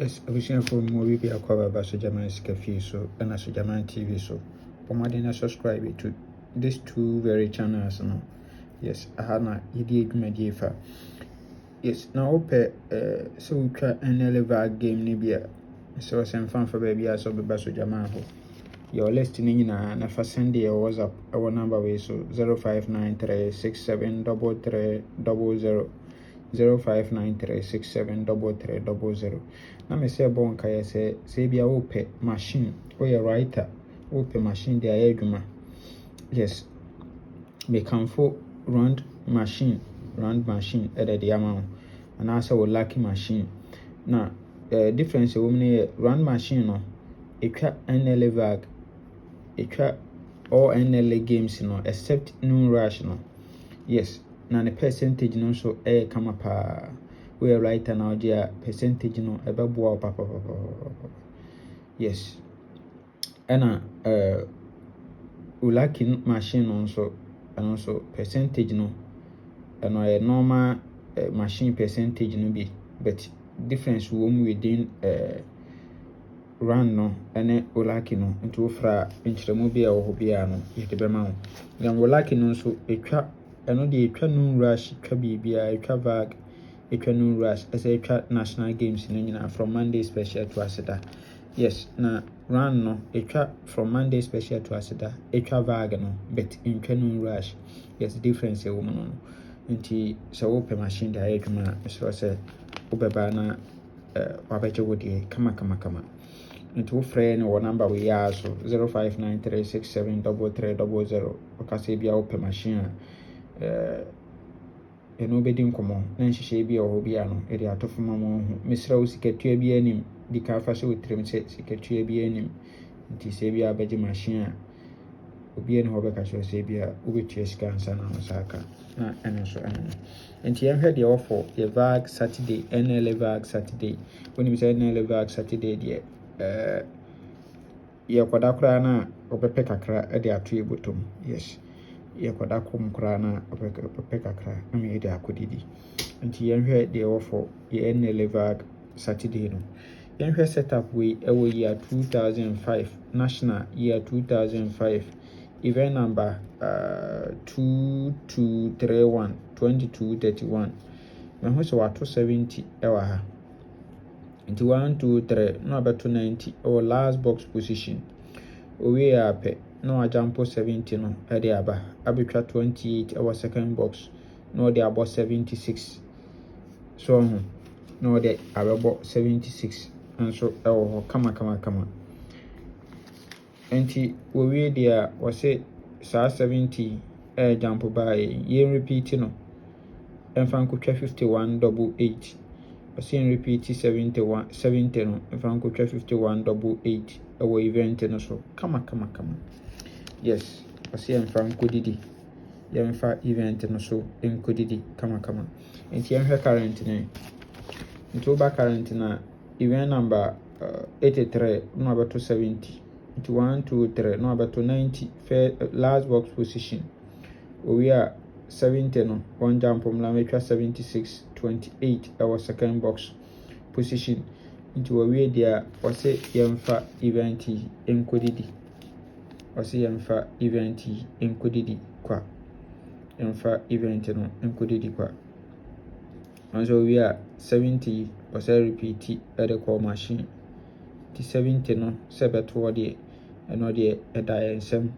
Yes, abusua for more be akwa baba so German Scafi so and so German TV so. Pomade subscribe to these two very channels no. Yes, ahana yedi edwumadi fa. Yes, now ope so we try NLV game ni bia. So sem fan for baby so beba so German ho. Your list ni nyina na fa send your WhatsApp our number we so 0593673300 0593673300. Na me say bon kaya say bia ope machine or your writer ope machine dey adwuma. Yes, me can for round machine at the amount and also lucky machine. Now difference woman round machine no etwa NL vag etwa all NL games no except no rush no. Yes, na the percentage no so kama pa we writer now dia percentage no ebeboa papa. Yes, and lucky machine also and also percentage no and a normal machine percentage no be, but difference within run no ene lucky no into fra nchiremu bia wo bia no yede bema ho gan lucky no so etwa eno de etwa no rush etwa bibia etwa vag etwa no rush ese etwa national games no nyina from Monday special to aseda. Yes, na run no etwa from Monday special to aseda etwa vag no but etwa no rush. Yes, difference e woman no nti so open machine da adwuma so say obeba na wabeje wodi kama nti wo frɛ no wo number we ya so 0593673300 okase bia open machine eno bedi nkomo na nhihye bia wo bia no ede atofoma mo hu mesra wo sikatua bia anim di ka fa so wotrem se sikatua bia anim nti se bia abeje machine obi ene ho beka so se bia wobetua sika ansa na osaka na eno so nti yɛhwɛ de offer ye vag Saturday NL vag Saturday woni say NL vag Saturday de ye kwada kra na obepe kakra e de ato ebotom. Yes, ye kwada kom kra na obepe kakra na me de akodidi nti yɛhwɛ de offer ye NL vag Saturday no. Yɛhwɛ setup we ewo year 2005 national year 2005 event number 2231 2231 me ho so wato 70 ewa ha nti 1 2 3 no abeto 90 or last box position owe ape no ajampo 70 no e de aba abetwa 28 our second box no de abo 76 so no de abebo 76 nso ewo kama nti owe dia wose sa 70 jump by ye repeat no emfa nkotwa 5188 wose repeat 70 no emfa nkotwa 5188 ewo event no so kama. Yes, wose emfa nkodidi yemfa event no so enkodidi kama nti yemhwe current ne nti oba current na event number 83 no abeto 70 nti 1 2 3 no abeto 90 last box position we are 70 no one jump mla metwa 76 28 our second box position nti we dia wase yemfa event enkodidi wase yemfa event enkodidi kwa yemfa event no enkodidi kwa anso we are 70 wase repeat at the call machine ti 70 no se beto de eno de edayensem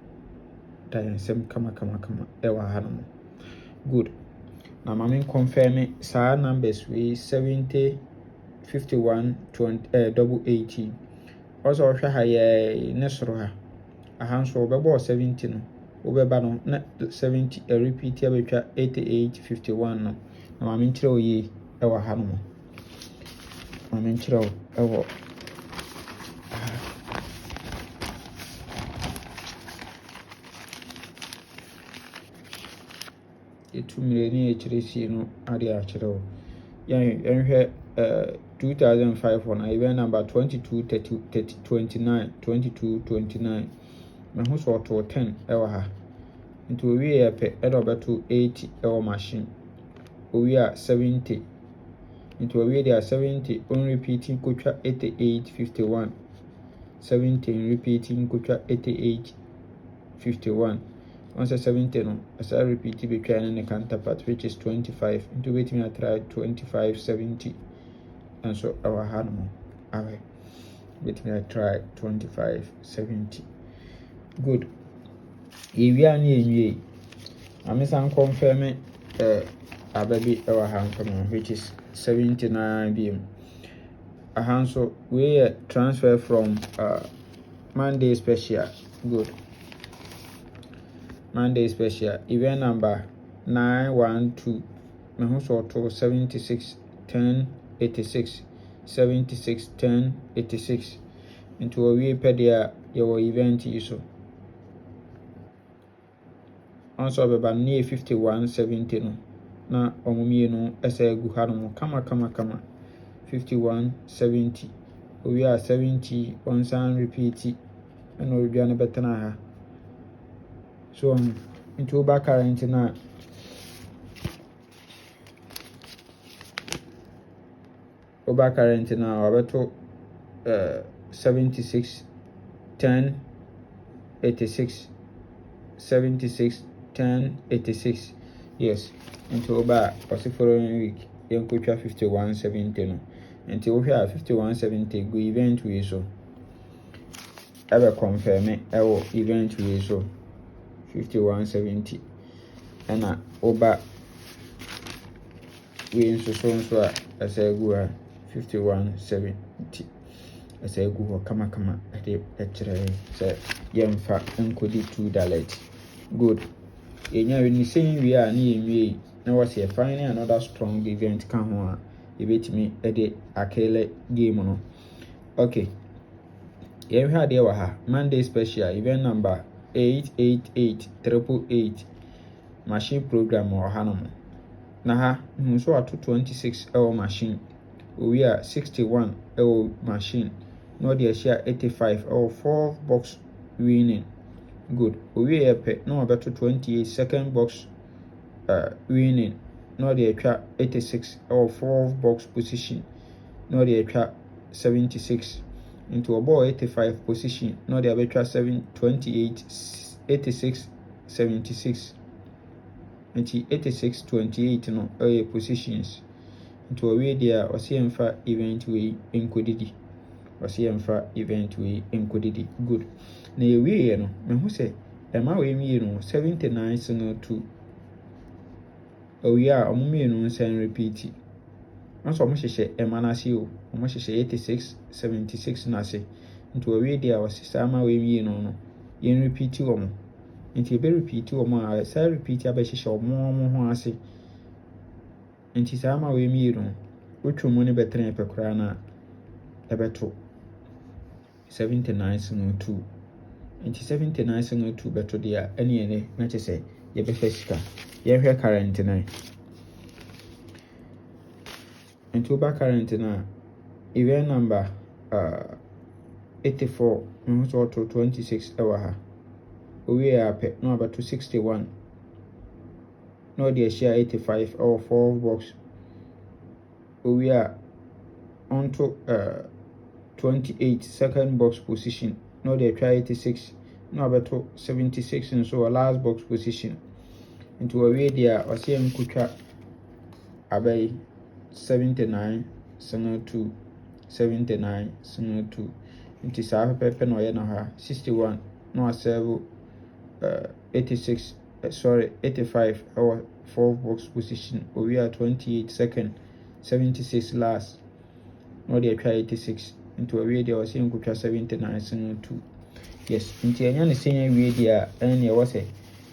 kama ewa hanom. Good, na mama confirm sa numbers we 70 51 20 80 also hwe ha ye ne soro ha ahanso obebo 70 no obeba no na 70 repeat abetwa 88 51 no na mama nkyerɛ oyi ewa hanom mama nkyerɛ ewo etumire echiresi no ade achiro yɛhwɛ 2005 on event number 2229 me ho so to 10 ewa ha nti owie yɛpɛ ɛna ɔbɛto 80 ewa machine owie a 70 into a way there 70 on repeating kucha 88.51. 70 repeating kucha 88.51. Once a 70 no, as I repeat between and the counterpart which is 25. Into waiting I try 25.70. And so our hand away. Waiting I try 25.70. Good. If you are near I'm confirming a baby our hand which is 79 bm. A hand so we transfer from Monday special. Good. Monday special event number 912. My home sort to 76 10 86 76 10 86 into a way pedia your event issue. Also about near 51 70 no na omumi no esa gu hanom kama 51 70 we are 70 on san repeat and we be better ha so into back current na over current now about 76 10 86 76 10 86. Yes, into over the following week you could 51 70 no until we have 51 70 go event we so ever confirm it our event we so 51 70 and over we in so as a go 51 70 as a go kama at the say yemfa enkodi $2. Good. When you say we are near me, now was here finding another strong event come on. You bet me at the Akele game on. Okay. Here we had the Monday special event number 888 machine program or Hanamo. Naha, so at 26 hour machine. We are 61 hour machine. No, the share 85 or 4 box winning. Good. We are pet no about 28 second box winning. No the trap 86 or 4 box position. No the trap 76 into a ball 85 position. No the trap 28 86 76 into 86 28 no positions into a way there or see for event we included. Or event we encoded. Good. Na we no me who say ema we mi no 79 single 2. We are omumi no sen repeat. Nso mo hye ema na se o. Mo hye 86 76 na se. Into we there was sama we mi no yen repeat o mo. Into be repeat o mo a say repeat aba hye o mo ho ase. Into sama we mi no wotwo mo ne betre pekura na ebeto 79 single 2. Into 79 single 2 beto dia ene na che say ye be fesika ye hwe current na into back current na event number 84 so to 26 hour ha we are pe no about 61 no dia share 85 or 4 box we are on to 28 second box position. No, they try 86. No, about 76 and so a last box position. Into a way there or see kucha abay 79 single 2 79 single 2 into Saha Pepe no yena 61 no a servo 86 85 our 4 box position. We are 28 second 76 last. No, they try 86. Into a way there was in kucha 79 single 2. Yes, into any senior way there and there was a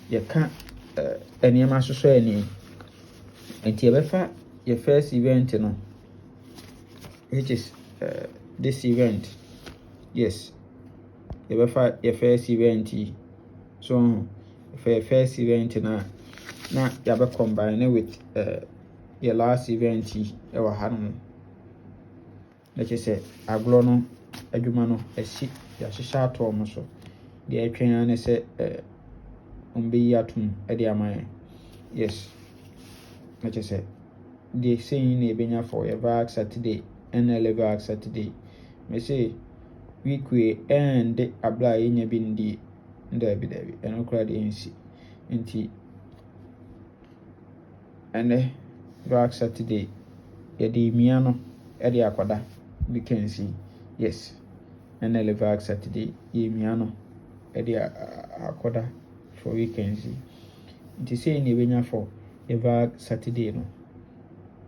you can't any master so any until your first event no which is this event. Yes, your first event so for your first event na you have combine with your last event ever had. Like I said, aglo no adwuma no esi ya hyehyɛ ato mo so de atwen na say ombe yi atum e de amaye. Yes, like I said, the saying na ebenya for your VAC Saturday and VAC Saturday. Me say week we and abla yenya bi ndi ndabi eno kura de nsi nti ene VAC Saturday yɛde mia no ɛde akwada weekends yes ɛna VAC Saturday yɛ mia no ɛde akwada for weekends nti say na ebenya for VAC Saturday no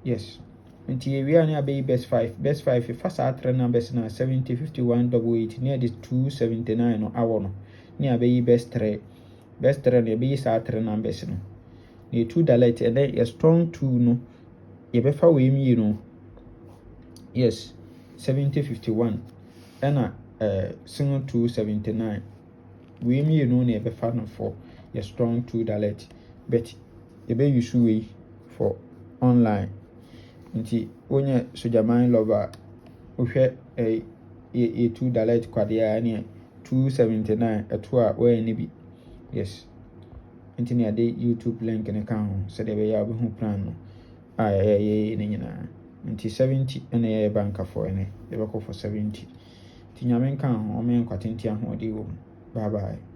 yes nti ewia ne abeyi best 5 fa saa tre numbers na 70 51 88 ne de 279 no awo no ne abeyi best 3 ne abeyi saa tre numbers no ne 2 delete and then strong 2 no yebefa we mi no yes 70 51 ɛna single 279 we mi no ne yebefa no for your strong 2 delete but ebe use we for online nti onye sojaman lover ohwe e 2 delete kwade ya ne 279 eto a we ni bi yes nti ne ade YouTube link ne kan ho se de be ya be hu plan no ye ne nyina nti 70 ene ye banka for ene ye be for 70 nti nyame kan ho o men kwatenti ahode wo bye bye.